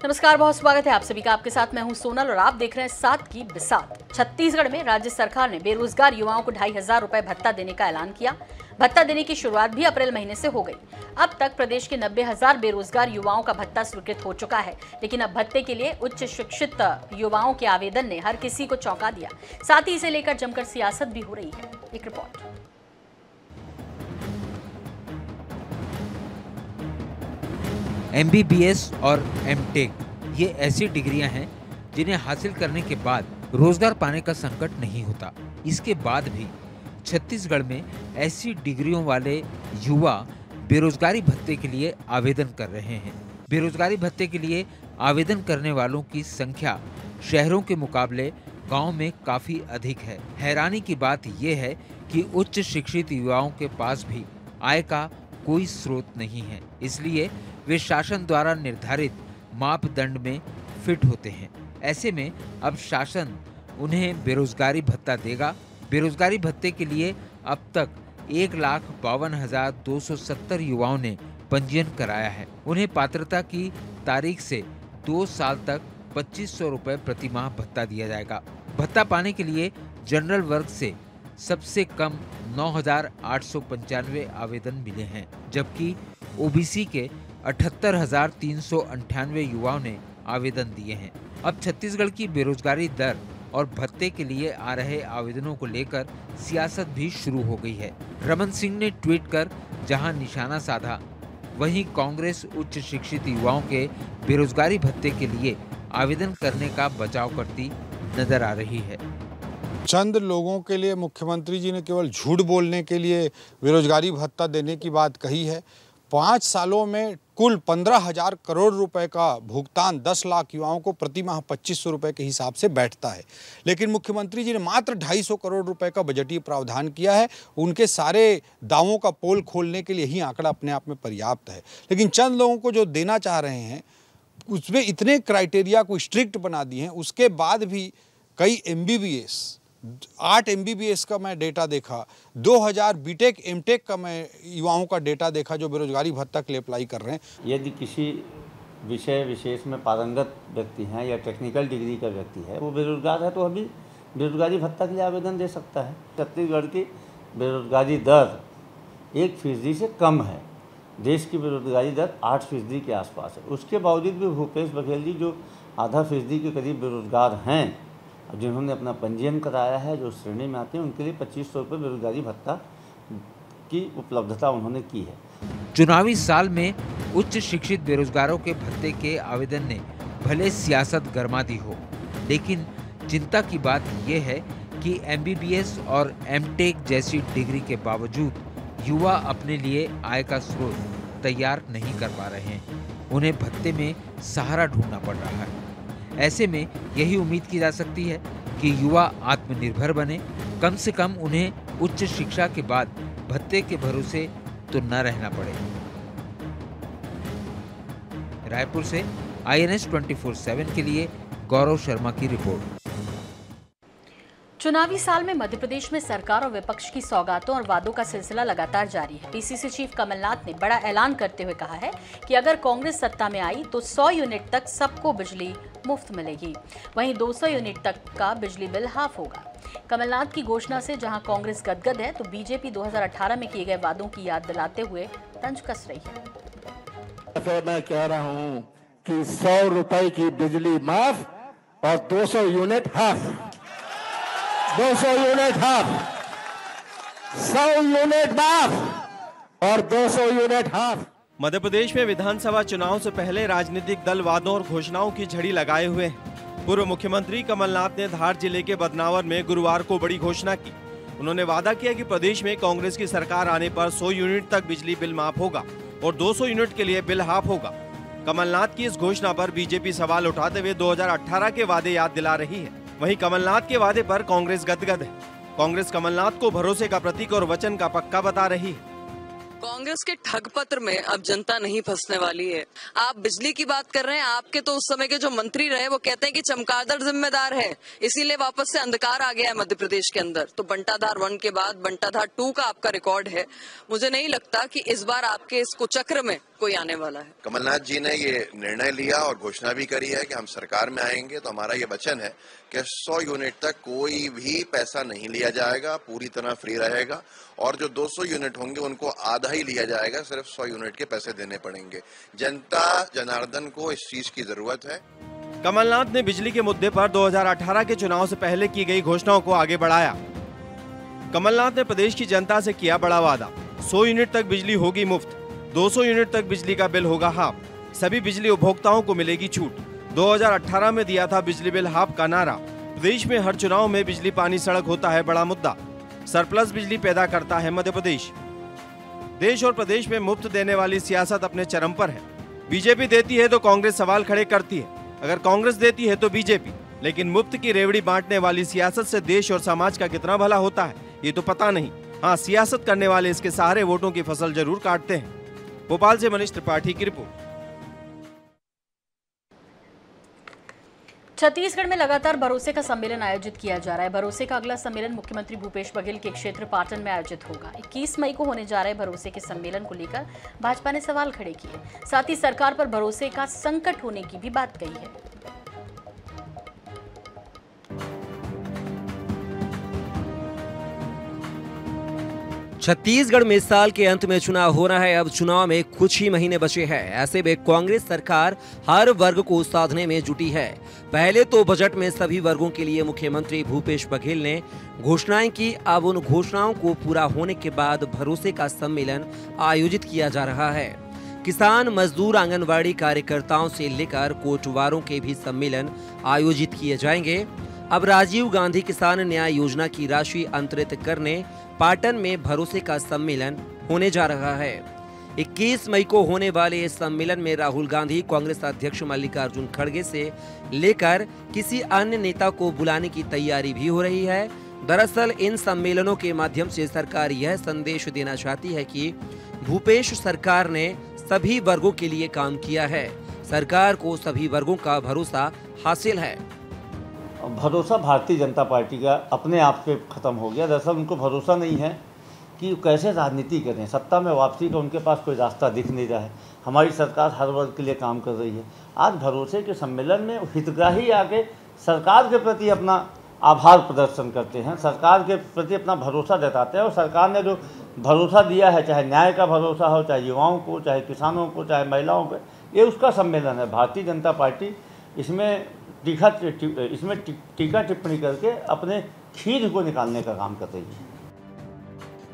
नमस्कार, बहुत स्वागत है आप सभी का। आपके साथ मैं हूं सोनल और आप देख रहे हैं सात की बिसात। छत्तीसगढ़ में राज्य सरकार ने बेरोजगार युवाओं को 2,500 रुपए भत्ता देने का ऐलान किया। भत्ता देने की शुरुआत भी अप्रैल महीने से हो गई। अब तक प्रदेश के 90,000 बेरोजगार युवाओं का भत्ता स्वीकृत हो चुका है, लेकिन अब भत्ते के लिए उच्च शिक्षित युवाओं के आवेदन ने हर किसी को चौंका दिया। साथ ही इसे लेकर जमकर सियासत भी हो रही है। एक रिपोर्ट। MBBS और M.Tech ये ऐसी डिग्रियां हैं जिन्हें हासिल करने के बाद रोजगार पाने का संकट नहीं होता। इसके बाद भी छत्तीसगढ़ में ऐसी डिग्रियों वाले युवा बेरोजगारी भत्ते के लिए आवेदन कर रहे हैं। बेरोजगारी भत्ते के लिए आवेदन करने वालों की संख्या शहरों के मुकाबले गांव में काफी अधिक है। हैरानी की बात यह है कि उच्च शिक्षित युवाओं के पास भी आय का कोई स्रोत नहीं है, इसलिए वे शासन द्वारा निर्धारित मापदंड में फिट होते हैं। ऐसे में अब शासन उन्हें बेरोजगारी भत्ता देगा। बेरोजगारी भत्ते के लिए अब तक 1,52,270 युवाओं ने पंजीयन कराया है। उन्हें पात्रता की तारीख से 2 साल तक 2,500 रुपए प्रति माह भत्ता दिया जाएगा। भत्ता पाने के लिए जनरल वर्ग से सबसे कम 9,895 आवेदन मिले हैं, जबकि OBC के 78,398 युवाओं ने आवेदन दिए हैं। अब छत्तीसगढ़ की बेरोजगारी दर और भत्ते के लिए आ रहे आवेदनों को लेकर सियासत भी शुरू हो गई है। रमन सिंह ने ट्वीट कर जहां निशाना साधा, वहीं कांग्रेस उच्च शिक्षित युवाओं के बेरोजगारी भत्ते के लिए आवेदन करने का बचाव करती नजर आ रही है। चंद लोगों के लिए मुख्यमंत्री जी ने केवल झूठ बोलने के लिए बेरोजगारी भत्ता देने की बात कही है। 5 सालों में कुल 15,000 करोड़ रुपए का भुगतान 10 लाख युवाओं को प्रति माह 2,500 रुपए के हिसाब से बैठता है, लेकिन मुख्यमंत्री जी ने मात्र 250 करोड़ रुपए का बजटीय प्रावधान किया है। उनके सारे दावों का पोल खोलने के लिए ही आंकड़ा अपने आप में पर्याप्त है, लेकिन चंद लोगों को जो देना चाह रहे हैं उसमें इतने क्राइटेरिया को स्ट्रिक्ट बना दिए हैं। उसके बाद भी कई MBBS 8 MBBS का मैं डेटा देखा, 2,000 B.Tech M.Tech का मैं युवाओं का डेटा देखा जो बेरोजगारी भत्ता के लिए अप्लाई कर रहे हैं। यदि किसी विषय विशेष में पारंगत व्यक्ति हैं या टेक्निकल डिग्री का व्यक्ति है, वो बेरोजगार है, तो अभी बेरोजगारी भत्ता के लिए आवेदन दे सकता है। छत्तीसगढ़ की बेरोजगारी दर 1% से कम है। देश की बेरोजगारी दर 8% के आसपास है। उसके बावजूद भी भूपेश बघेल जी जो 0.5% के करीब बेरोजगार हैं, जिन्होंने अपना पंजीयन कराया है, जो श्रेणी में आते हैं, उनके लिए 2,500 रुपये बेरोजगारी भत्ता की उपलब्धता उन्होंने की है। चुनावी साल में उच्च शिक्षित बेरोजगारों के भत्ते के आवेदन ने भले सियासत गरमा दी हो, लेकिन चिंता की बात यह है कि MBBS और M.Tech जैसी डिग्री के बावजूद युवा अपने लिए आय का स्रोत तैयार नहीं कर पा रहे हैं। उन्हें भत्ते में सहारा ढूंढना पड़ रहा है। ऐसे में यही उम्मीद की जा सकती है कि युवा आत्मनिर्भर बने। कम से कम उन्हें उच्च शिक्षा के बाद भत्ते के भरोसे तो न रहना पड़े। रायपुर से INS 24/7 के लिए गौरव शर्मा की रिपोर्ट। चुनावी साल में मध्य प्रदेश में सरकार और विपक्ष की सौगातों और वादों का सिलसिला लगातार जारी है। PCC चीफ कमलनाथ ने बड़ा ऐलान करते हुए कहा है कि अगर कांग्रेस सत्ता में आई तो 100 यूनिट तक सबको बिजली मुफ्त मिलेगी, वहीं 200 यूनिट तक का बिजली बिल हाफ होगा। कमलनाथ की घोषणा से जहां कांग्रेस गदगद है, तो बीजेपी 2018 में किए गए वादों की याद दिलाते हुए तंज कस रही है। मैं कह रहा हूं कि 100 रुपए की बिजली माफ और 200 unit half, 200 unit half, 100 unit माफ और 200 यूनिट हाफ। मध्य प्रदेश में विधानसभा चुनाव से पहले राजनीतिक दल वादों और घोषणाओं की झड़ी लगाए हुए हैं। पूर्व मुख्यमंत्री कमलनाथ ने धार जिले के बदनावर में गुरुवार को बड़ी घोषणा की। उन्होंने वादा किया कि प्रदेश में कांग्रेस की सरकार आने पर 100 यूनिट तक बिजली बिल माफ होगा और 200 यूनिट के लिए बिल हाफ होगा। कमलनाथ की इस घोषणा पर बीजेपी सवाल उठाते हुए 2018 के वादे याद दिला रही है। वहीं कमलनाथ के वादे पर कांग्रेस गदगद है। कांग्रेस कमलनाथ को भरोसे का प्रतीक और वचन का पक्का बता रही है। कांग्रेस के ठग पत्र में अब जनता नहीं फंसने वाली है। आप बिजली की बात कर रहे हैं, आपके तो उस समय के जो मंत्री रहे वो कहते हैं कि चमगादड़ जिम्मेदार है, इसीलिए वापस से अंधकार आ गया है मध्य प्रदेश के अंदर। तो बंटाधार 1 के बाद बंटाधार 2 का आपका रिकॉर्ड है। मुझे नहीं लगता कि इस बार आपके इस कुचक्र में कोई आने वाला है? कमलनाथ जी ने ये निर्णय लिया और घोषणा भी करी है कि हम सरकार में आएंगे तो हमारा ये वचन है कि 100 यूनिट तक कोई भी पैसा नहीं लिया जाएगा, पूरी तरह फ्री रहेगा और जो 200 यूनिट होंगे उनको आधा ही लिया जाएगा, सिर्फ 100 यूनिट के पैसे देने पड़ेंगे। जनता जनार्दन को इस चीज की जरूरत है। कमलनाथ ने बिजली के मुद्दे पर 2018 के चुनाव से पहले की गई घोषणाओं को आगे बढ़ाया। कमलनाथ ने प्रदेश की जनता से किया बड़ा वादा, 100 यूनिट तक बिजली होगी मुफ्त, 200 यूनिट तक बिजली का बिल होगा हाफ, सभी बिजली उपभोक्ताओं को मिलेगी छूट। 2018 में दिया था बिजली बिल हाफ का नारा। प्रदेश में हर चुनाव में बिजली पानी सड़क होता है बड़ा मुद्दा। सरप्लस बिजली पैदा करता है मध्य प्रदेश। देश और प्रदेश में मुफ्त देने वाली सियासत अपने चरम पर है। बीजेपी देती है तो कांग्रेस सवाल खड़े करती है, अगर कांग्रेस देती है तो बीजेपी। लेकिन मुफ्त की रेवड़ी बांटने वाली सियासत से देश और समाज का कितना भला होता है ये तो पता नहीं। हाँ, सियासत करने वाले इसके सहारे वोटों की फसल जरूर काटते हैं। भोपाल से मनीष त्रिपाठी की रिपोर्ट। छत्तीसगढ़ में लगातार भरोसे का सम्मेलन आयोजित किया जा रहा है। भरोसे का अगला सम्मेलन मुख्यमंत्री भूपेश बघेल के क्षेत्र पाटन में आयोजित होगा। 21 मई को होने जा रहे भरोसे के सम्मेलन को लेकर भाजपा ने सवाल खड़े किए, साथ ही सरकार पर भरोसे का संकट होने की भी बात कही है। छत्तीसगढ़ में साल के अंत में चुनाव हो रहा है। अब चुनाव में कुछ ही महीने बचे हैं। ऐसे में कांग्रेस सरकार हर वर्ग को साधने में जुटी है। पहले तो बजट में सभी वर्गों के लिए मुख्यमंत्री भूपेश बघेल ने घोषणाएं की। अब उन घोषणाओं को पूरा होने के बाद भरोसे का सम्मेलन आयोजित किया जा रहा है। किसान, मजदूर, आंगनबाड़ी कार्यकर्ताओं से लेकर कोटवारों के भी सम्मेलन आयोजित किए जाएंगे। अब राजीव गांधी किसान न्याय योजना की राशि अंतरित करने पाटन में भरोसे का सम्मेलन होने जा रहा है। 21 मई को होने वाले इस सम्मेलन में राहुल गांधी, कांग्रेस अध्यक्ष मल्लिकार्जुन खड़गे से लेकर किसी अन्य नेता को बुलाने की तैयारी भी हो रही है। दरअसल इन सम्मेलनों के माध्यम से सरकार यह संदेश देना चाहती है कि भूपेश सरकार ने सभी वर्गों के लिए काम किया है। सरकार को सभी वर्गों का भरोसा हासिल है। भरोसा भारतीय जनता पार्टी का अपने आप पे ख़त्म हो गया। दरअसल उनको भरोसा नहीं है कि कैसे राजनीति करें। सत्ता में वापसी का उनके पास कोई रास्ता दिख नहीं रहा है। हमारी सरकार हर वर्ग के लिए काम कर रही है। आज भरोसे के सम्मेलन में हितग्राही आके सरकार के प्रति अपना आभार प्रदर्शन करते हैं, सरकार के प्रति अपना भरोसा जताते हैं। और सरकार ने जो भरोसा दिया है, चाहे न्याय का भरोसा हो, चाहे युवाओं को, चाहे किसानों को, चाहे महिलाओं को, ये उसका सम्मेलन है। भारतीय जनता पार्टी इसमें टीका टिप्पणी करके अपने खीर को निकालने का काम कर रही है।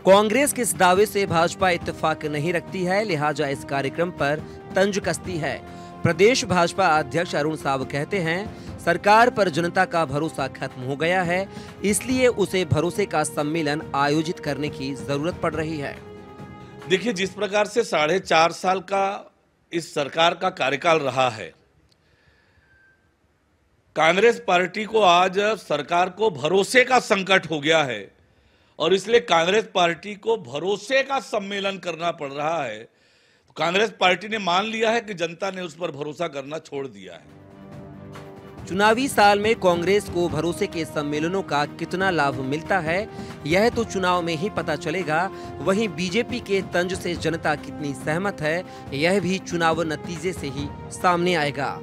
कांग्रेस के इस दावे से भाजपा इत्तेफाक नहीं रखती है, लिहाजा इस कार्यक्रम पर तंज कसती है। प्रदेश भाजपा अध्यक्ष अरुण साव कहते हैं, सरकार पर जनता का भरोसा खत्म हो गया है, इसलिए उसे भरोसे का सम्मेलन आयोजित करने की जरूरत पड़ रही है। देखिए, जिस प्रकार से 4.5 साल का इस सरकार का कार्यकाल रहा है, कांग्रेस पार्टी को आज सरकार को भरोसे का संकट हो गया है और इसलिए कांग्रेस पार्टी को भरोसे का सम्मेलन करना पड़ रहा है। तो कांग्रेस पार्टी ने मान लिया है कि जनता ने उस पर भरोसा करना छोड़ दिया है। चुनावी साल में कांग्रेस को भरोसे के सम्मेलनों का कितना लाभ मिलता है, यह तो चुनाव में ही पता चलेगा। वहीं बीजेपी के तंज से जनता कितनी सहमत है, यह भी चुनाव नतीजे से ही सामने आएगा।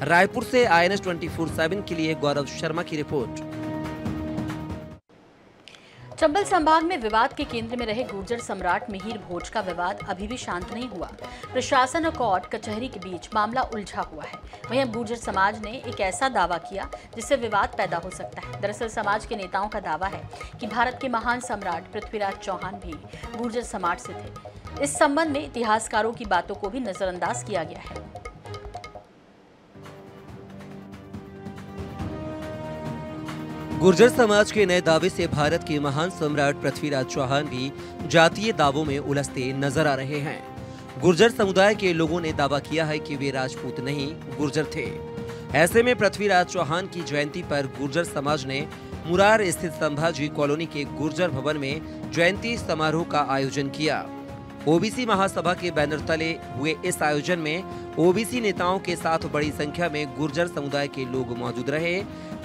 रायपुर से INS 24/7 के लिए गौरव शर्मा की रिपोर्ट। चंबल संभाग में विवाद के केंद्र में रहे गुर्जर सम्राट मिहिर भोज का विवाद अभी भी शांत नहीं हुआ। प्रशासन और कोर्ट कचहरी के बीच मामला उलझा हुआ है। वहीं अब गुर्जर समाज ने एक ऐसा दावा किया जिससे विवाद पैदा हो सकता है। दरअसल समाज के नेताओं का दावा है कि भारत के महान सम्राट पृथ्वीराज चौहान भी गुर्जर समाज से थे। इस संबंध में इतिहासकारों की बातों को भी नजरअंदाज किया गया है। गुर्जर समाज के नए दावे से भारत के महान सम्राट पृथ्वीराज चौहान भी जातीय दावों में उलझते नजर आ रहे हैं। गुर्जर समुदाय के लोगों ने दावा किया है कि वे राजपूत नहीं, गुर्जर थे। ऐसे में पृथ्वीराज चौहान की जयंती पर गुर्जर समाज ने मुरार स्थित संभाजी कॉलोनी के गुर्जर भवन में जयंती समारोह का आयोजन किया। ओबीसी महासभा के बैनर तले हुए इस आयोजन में ओबीसी नेताओं के साथ बड़ी संख्या में गुर्जर समुदाय के लोग मौजूद रहे।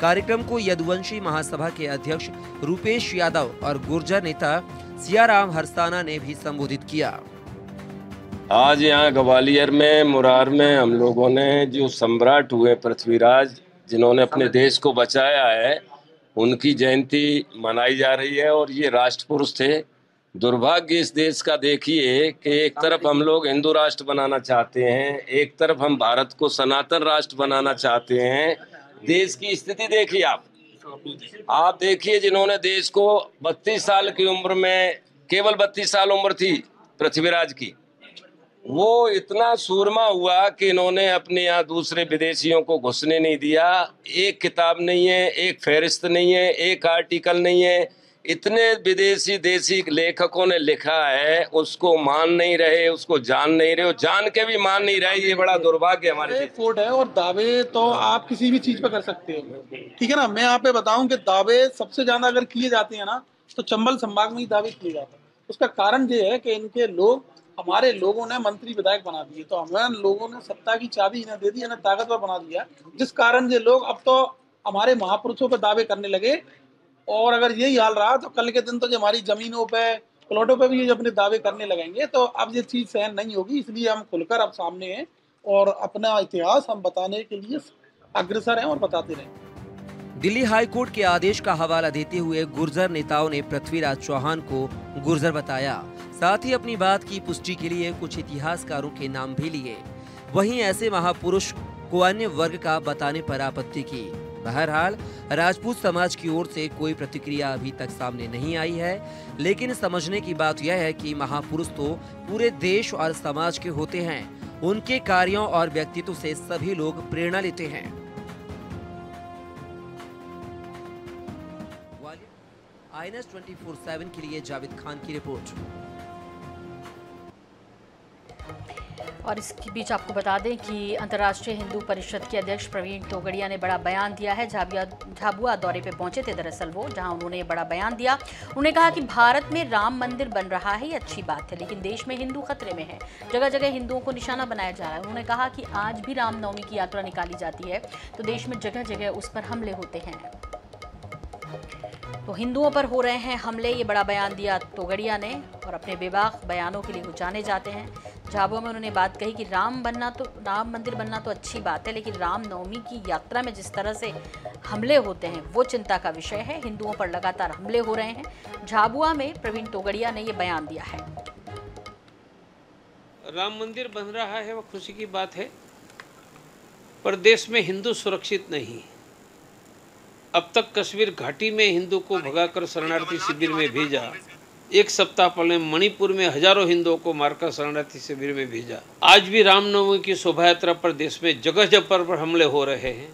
कार्यक्रम को यदुवंशी महासभा के अध्यक्ष रूपेश यादव और गुर्जर नेता सियाराम हरसाना ने भी संबोधित किया। आज यहाँ ग्वालियर में मुरार में हम लोगों ने जो सम्राट हुए पृथ्वीराज, जिन्होंने अपने देश को बचाया है, उनकी जयंती मनाई जा रही है। और ये राष्ट्र पुरुष थे। दुर्भाग्य इस देश का देखिए कि एक तरफ हम लोग हिंदू राष्ट्र बनाना चाहते हैं, एक तरफ हम भारत को सनातन राष्ट्र बनाना चाहते हैं। देश की स्थिति देखिए आप देखिए, जिन्होंने देश को 32 साल की उम्र में, केवल 32 साल उम्र थी पृथ्वीराज की, वो इतना सूरमा हुआ कि इन्होंने अपने यहाँ दूसरे विदेशियों को घुसने नहीं दिया। एक किताब नहीं है, एक फहरिस्त नहीं है, एक आर्टिकल नहीं है। इतने विदेशी देशी लेखकों ने लिखा है, उसको मान नहीं रहे, उसको जान नहीं रहे, जान के भी मान नहीं रहे। ये बड़ा दुर्भाग्य हमारे फोर्ट है। और दावे तो आप किसी भी चीज पे कर सकते हो, ठीक है ना। मैं यहाँ पे बताऊं कि दावे सबसे ज्यादा अगर किए जाते हैं ना, तो चंबल संभाग में ही दावे किए जाते हैं। उसका कारण ये है कि इनके लोग, हमारे लोगों ने मंत्री विधायक बना दिए, तो हमारे लोगों ने सत्ता की चाबी इन्हें दे दी, इन्हें ताकतवर बना दिया, जिस कारण ये लोग अब तो हमारे महापुरुषों पर दावे करने लगे। और अगर यही हाल रहा तो कल के दिन तो जो हमारी जमीनों पे, प्लॉटों पे भी ये अपने दावे करने लगेंगे। तो अब ये चीज सहन नहीं होगी, इसलिए हम खुलकर अब सामने हैं और अपना इतिहास हम बताने के लिए अग्रसर हैं और बताते रहें। दिल्ली हाई कोर्ट के आदेश का हवाला देते हुए गुर्जर नेताओं ने पृथ्वीराज चौहान को गुर्जर बताया। साथ ही अपनी बात की पुष्टि के लिए कुछ इतिहासकारों के नाम भी लिए। वहीं ऐसे महापुरुष को अन्य वर्ग का बताने पर आपत्ति की। बहरहाल राजपूत समाज की ओर से कोई प्रतिक्रिया अभी तक सामने नहीं आई है, लेकिन समझने की बात यह है कि महापुरुष तो पूरे देश और समाज के होते हैं। उनके कार्यों और व्यक्तित्व से सभी लोग प्रेरणा लेते हैं। INS 24/7 के लिए जावेद खान की रिपोर्ट। और इसके बीच आपको बता दें कि अंतर्राष्ट्रीय हिंदू परिषद के अध्यक्ष प्रवीण तोगड़िया ने बड़ा बयान दिया है। झाबुआ दौरे पे पहुंचे थे दरअसल वो, जहां उन्होंने ये बड़ा बयान दिया। उन्होंने कहा कि भारत में राम मंदिर बन रहा है, ये अच्छी बात है, लेकिन देश में हिंदू खतरे में है। जगह जगह हिंदुओं को निशाना बनाया जा रहा है। उन्होंने कहा कि आज भी रामनवमी की यात्रा निकाली जाती है तो देश में जगह जगह उस पर हमले होते हैं, तो हिंदुओं पर हो रहे हैं हमले। ये बड़ा बयान दिया तोगड़िया ने और अपने बेबाक बयानों के लिए वो जाने जाते हैं। झाबुआ में उन्होंने बात कही कि राम मंदिर बनना तो अच्छी बात है, लेकिन रामनवमी की यात्रा में जिस तरह से हमले होते हैं वो चिंता का विषय है। हिंदुओं पर लगातार हमले हो रहे हैं। झाबुआ में प्रवीण तोगड़िया ने ये बयान दिया है। राम मंदिर बन रहा है, वो खुशी की बात है, पर देश में हिंदू सुरक्षित नहीं। अब तक कश्मीर घाटी में हिंदू को भगाकर शरणार्थी शिविर में भेजा। एक सप्ताह पहले मणिपुर में हजारों हिंदुओं को मारकर शरणार्थी शिविर में भेजा। आज भी रामनवमी की शोभा यात्रा पर देश में जगह जगह पर हमले हो रहे हैं।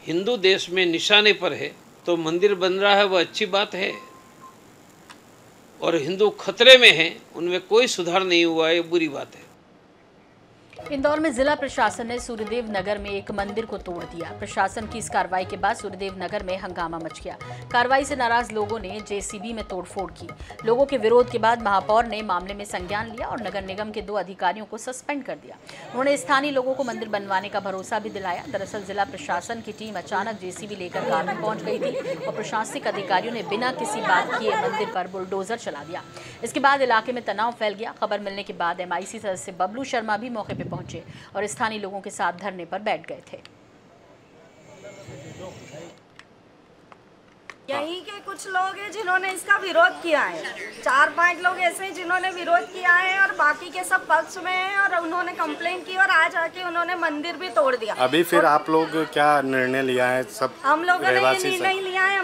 हिंदू देश में निशाने पर है, तो मंदिर बन रहा है, वह अच्छी बात है। और हिंदू खतरे में हैं, उनमें कोई सुधार नहीं हुआ है, ये बुरी बात है। इंदौर में जिला प्रशासन ने सूर्यदेव नगर में एक मंदिर को तोड़ दिया। प्रशासन की इस कार्रवाई के बाद सूर्यदेव नगर में हंगामा मच गया। कार्रवाई से नाराज लोगों ने जेसीबी में तोड़फोड़ की। लोगों के विरोध के बाद महापौर ने मामले में संज्ञान लिया और नगर निगम के 2 अधिकारियों को सस्पेंड कर दिया। उन्होंने स्थानीय लोगों को मंदिर बनवाने का भरोसा भी दिलाया। दरअसल जिला प्रशासन की टीम अचानक जेसीबी लेकर गांव में पहुंच गई थी और प्रशासनिक अधिकारियों ने बिना किसी बात किए मंदिर पर बुलडोजर चला दिया। इसके बाद इलाके में तनाव फैल गया। खबर मिलने के बाद MIC सदस्य बबलू शर्मा भी मौके पर पहुंचे और स्थानीय लोगों के साथ धरने पर बैठ गए थे। यहीं के कुछ लोग हैं जिन्होंने इसका विरोध किया है। 4-5 लोग ऐसे हैं जिन्होंने विरोध किया है और बाकी के सब पक्ष में हैं और उन्होंने कंप्लेंट की और आज आके उन्होंने मंदिर भी तोड़ दिया। अभी फिर आप लोग क्या निर्णय लिया है? सब हम लोगों ने ये निर्णय लिया है,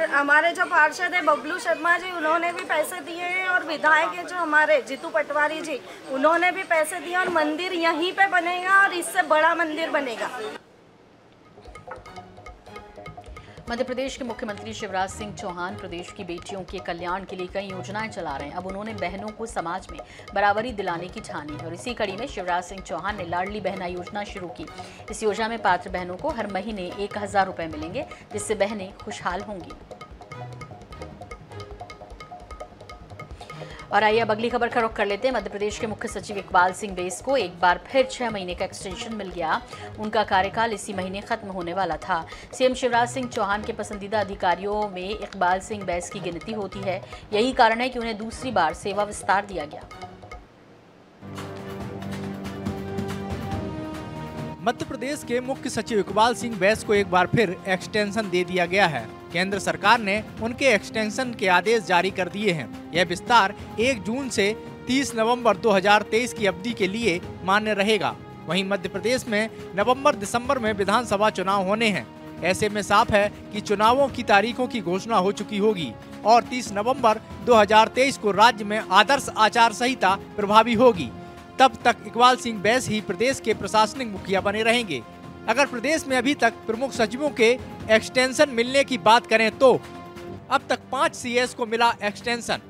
हमारे जो पार्षद है बबलू शर्मा जी, उन्होंने भी पैसे दिए हैं और विधायक है जो हमारे जीतू पटवारी जी, उन्होंने भी पैसे दिए और मंदिर यहीं पे बनेगा और इससे बड़ा मंदिर बनेगा। मध्य प्रदेश के मुख्यमंत्री शिवराज सिंह चौहान प्रदेश की बेटियों के कल्याण के लिए कई योजनाएं चला रहे हैं। अब उन्होंने बहनों को समाज में बराबरी दिलाने की ठानी है और इसी कड़ी में शिवराज सिंह चौहान ने लाडली बहना योजना शुरू की। इस योजना में पात्र बहनों को हर महीने 1000 रुपए मिलेंगे, जिससे बहनें खुशहाल होंगी। और आइए अब अगली खबर का रुख कर लेते हैं। मध्य प्रदेश के मुख्य सचिव इकबाल सिंह बैस को एक बार फिर 6 महीने का एक्सटेंशन मिल गया। उनका कार्यकाल इसी महीने खत्म होने वाला था। सीएम शिवराज सिंह चौहान के पसंदीदा अधिकारियों में इकबाल सिंह बैस की गिनती होती है। यही कारण है कि उन्हें दूसरी बार सेवा विस्तार दिया गया। मध्य प्रदेश के मुख्य सचिव इकबाल सिंह बैस को एक बार फिर एक्सटेंशन दे दिया गया है। केंद्र सरकार ने उनके एक्सटेंशन के आदेश जारी कर दिए हैं। यह विस्तार 1 जून से 30 नवंबर 2023 की अवधि के लिए मान्य रहेगा। वहीं मध्य प्रदेश में नवंबर-दिसंबर में विधानसभा चुनाव होने हैं। ऐसे में साफ है कि चुनावों की तारीखों की घोषणा हो चुकी होगी और 30 नवंबर 2023 को राज्य में आदर्श आचार संहिता प्रभावी होगी। तब तक इकबाल सिंह बैस ही प्रदेश के प्रशासनिक मुखिया बने रहेंगे। अगर प्रदेश में अभी तक प्रमुख सचिवों के एक्सटेंशन मिलने की बात करें तो अब तक 5 सीएस को मिला एक्सटेंशन।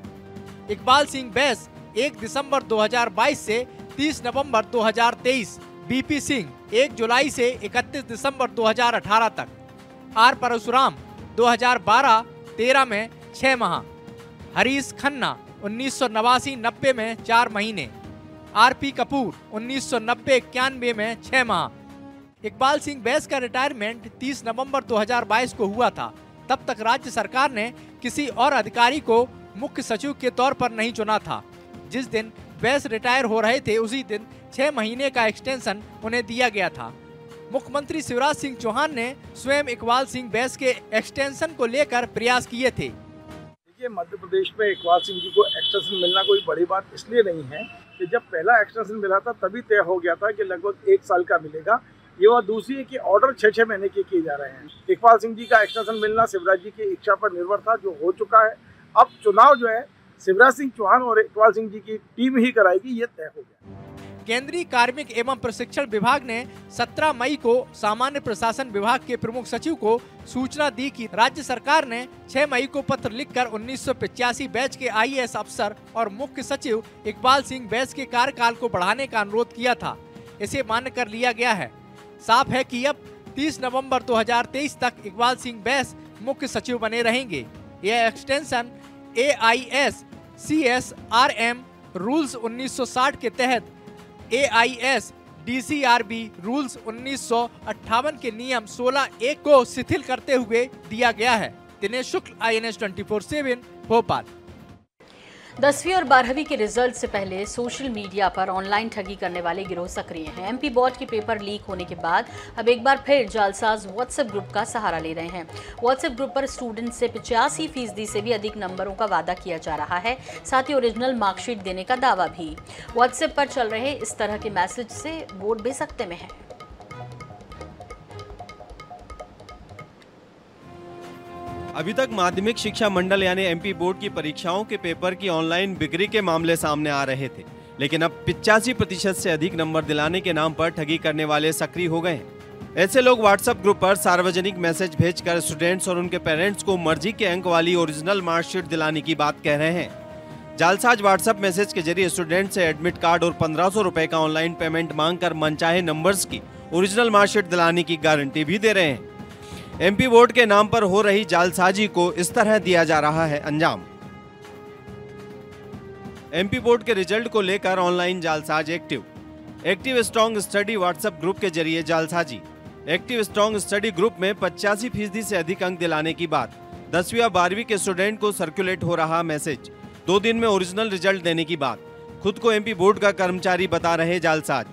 इकबाल सिंह बैस 1 दिसंबर 2022 से 30 नवंबर 2023, बीपी सिंह 1 जुलाई से 31 दिसंबर 2018 तक, आर परशुराम 2012-13 में 6 माह, हरीश खन्ना 1989-90 में 4 महीने, आरपी कपूर 1990-91 में 6 माह। इकबाल सिंह बैस का रिटायरमेंट 30 नवंबर 2022 को हुआ था। तब तक राज्य सरकार ने किसी और अधिकारी को मुख्य सचिव के तौर पर नहीं चुना था। जिस दिन बैस रिटायर हो रहे थे उसी दिन 6 महीने का एक्सटेंशन उन्हें दिया गया था। मुख्यमंत्री शिवराज सिंह चौहान ने स्वयं इकबाल सिंह बैस के एक्सटेंशन को लेकर प्रयास किए थे। देखिए, मध्य प्रदेश में इकबाल सिंह जी को एक्सटेंशन मिलना कोई बड़ी बात इसलिए नहीं है कि जब पहला एक्सटेंशन मिला था तभी तय हो गया था कि लगभग 1 साल का मिलेगा। ये और दूसरी है कि ऑर्डर 6-6 महीने के किए जा रहे हैं। इकबाल सिंह जी का एक्सटेंशन मिलना शिवराज जी की इच्छा पर निर्भर था, जो हो चुका है। अब चुनाव जो है शिवराज सिंह चौहान और इकबाल सिंह जी की टीम ही कराएगी, ये तय हो गया। केंद्रीय कार्मिक एवं प्रशिक्षण विभाग ने 17 मई को सामान्य प्रशासन विभाग के प्रमुख सचिव को सूचना दी कि राज्य सरकार ने 6 मई को पत्र लिखकर 1985 बैच के आईएएस अफसर और मुख्य सचिव इकबाल सिंह बैस के कार्यकाल को बढ़ाने का अनुरोध किया था। इसे मान्य कर लिया गया है। साफ है कि अब 30 नवंबर 2023 तक इकबाल सिंह बैस मुख्य सचिव बने रहेंगे। यह एक्सटेंशन AIS CSRM रूल्स 1960 के तहत AIS DCRB रूल्स 1958 के नियम 16(1) को शिथिल करते हुए दिया गया है। दिनेश शुक्ल, INS 24/7 भोपाल। 10वीं और 12वीं के रिजल्ट से पहले सोशल मीडिया पर ऑनलाइन ठगी करने वाले गिरोह सक्रिय हैं। MP बोर्ड के पेपर लीक होने के बाद अब एक बार फिर जालसाज व्हाट्सएप ग्रुप का सहारा ले रहे हैं। व्हाट्सएप ग्रुप पर स्टूडेंट से 85% से भी अधिक नंबरों का वादा किया जा रहा है, साथ ही ओरिजिनल मार्कशीट देने का दावा भी। व्हाट्सएप पर चल रहे इस तरह के मैसेज से बोर्ड बेसख्ते में है। अभी तक माध्यमिक शिक्षा मंडल यानी MP बोर्ड की परीक्षाओं के पेपर की ऑनलाइन बिक्री के मामले सामने आ रहे थे, लेकिन अब 85% से अधिक नंबर दिलाने के नाम पर ठगी करने वाले सक्रिय हो गए हैं। ऐसे लोग व्हाट्सएप ग्रुप पर सार्वजनिक मैसेज भेजकर स्टूडेंट्स और उनके पेरेंट्स को मर्जी के अंक वाली ओरिजिनल मार्कशीट दिलाने की बात कह रहे हैं। जालसाज व्हाट्सएप मैसेज के जरिए स्टूडेंट से एडमिट कार्ड और 1500 रुपए का ऑनलाइन पेमेंट मांगकर मनचाहे नंबर्स की ओरिजिनल मार्कशीट दिलाने की गारंटी भी दे रहे हैं। MP बोर्ड के नाम पर हो रही जालसाजी को इस तरह दिया जा रहा है अंजाम। MP बोर्ड के रिजल्ट को लेकर ऑनलाइन जालसाज active strong study WhatsApp group के जरिए जालसाजी। एक्टिव स्ट्रॉन्ग स्टडी ग्रुप में 85% से अधिक अंक दिलाने की बात। 10वीं और 12वीं के स्टूडेंट को सर्कुलेट हो रहा मैसेज। 2 दिन में ओरिजिनल रिजल्ट देने की बात। खुद को MP बोर्ड का कर्मचारी बता रहे जालसाज।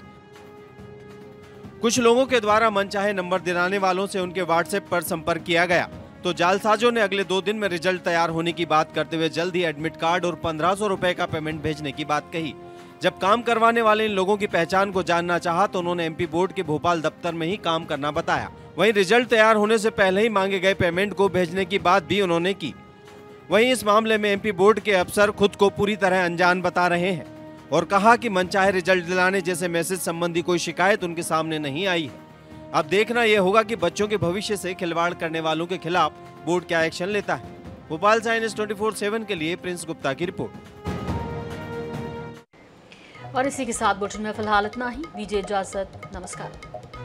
कुछ लोगों के द्वारा मनचाहे नंबर दिलाने वालों से उनके व्हाट्सएप पर संपर्क किया गया तो जालसाजों ने अगले 2 दिन में रिजल्ट तैयार होने की बात करते हुए जल्द ही एडमिट कार्ड और 1500 रुपए का पेमेंट भेजने की बात कही। जब काम करवाने वाले इन लोगों की पहचान को जानना चाहा तो उन्होंने MP बोर्ड के भोपाल दफ्तर में ही काम करना बताया। वहीं रिजल्ट तैयार होने से पहले ही मांगे गए पेमेंट को भेजने की बात भी उन्होंने की। वहीं इस मामले में MP बोर्ड के अफसर खुद को पूरी तरह अनजान बता रहे हैं और कहा कि मनचाहे रिजल्ट दिलाने जैसे मैसेज संबंधी कोई शिकायत उनके सामने नहीं आई है। अब देखना यह होगा कि बच्चों के भविष्य से खिलवाड़ करने वालों के खिलाफ बोर्ड क्या एक्शन लेता है। भोपाल से INS 24/7 के लिए प्रिंस गुप्ता की रिपोर्ट। और इसी के साथ बुलेटिन में फिलहाल इतना ही। दीजिए इजाजत, नमस्कार।